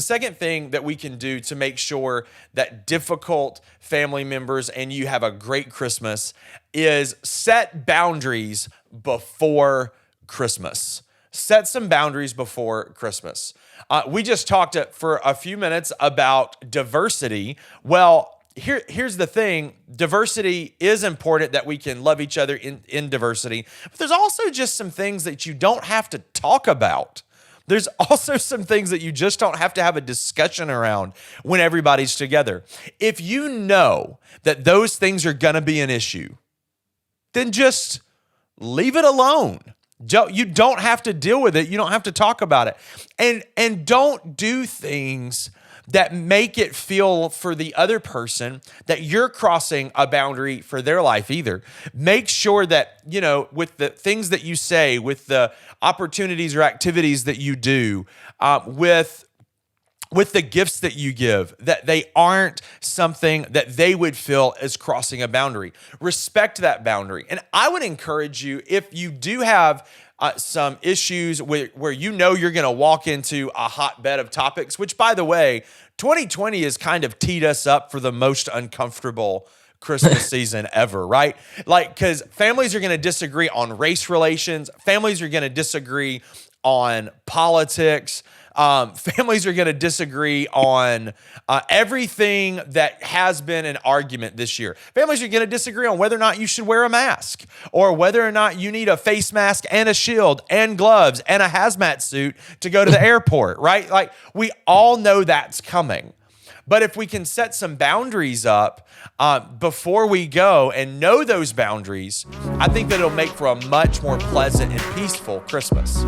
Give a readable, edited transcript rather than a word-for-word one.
The second thing that we can do to make sure that difficult family members and you have a great Christmas is set boundaries before Christmas. Set some boundaries before Christmas. We just talked for a few minutes about diversity. Well, here's the thing. Diversity is important, that we can love each other in diversity. But there's also just some things that you don't have to talk about. There's also some things that you just don't have to have a discussion around when everybody's together. If you know that those things are going to be an issue, then just leave it alone. You don't have to deal with it. You don't have to talk about it. And don't do things that make it feel for the other person that you're crossing a boundary for their life either. Make sure that, with the things that you say, with the opportunities or activities that you do, with the gifts that you give, that they aren't something that they would feel as crossing a boundary. Respect that boundary. And I would encourage you, if you do have some issues where you're going to walk into a hotbed of topics, which, by the way, 2020 has kind of teed us up for the most uncomfortable Christmas season ever, right? Because families are going to disagree on race relations. Families are going to disagree on politics. Families are going to disagree on everything that has been an argument this year. Families are going to disagree on whether or not you should wear a mask, or whether or not you need a face mask and a shield and gloves and a hazmat suit to go to the airport, right? We all know that's coming. But if we can set some boundaries up before we go and know those boundaries, I think that it'll make for a much more pleasant and peaceful Christmas.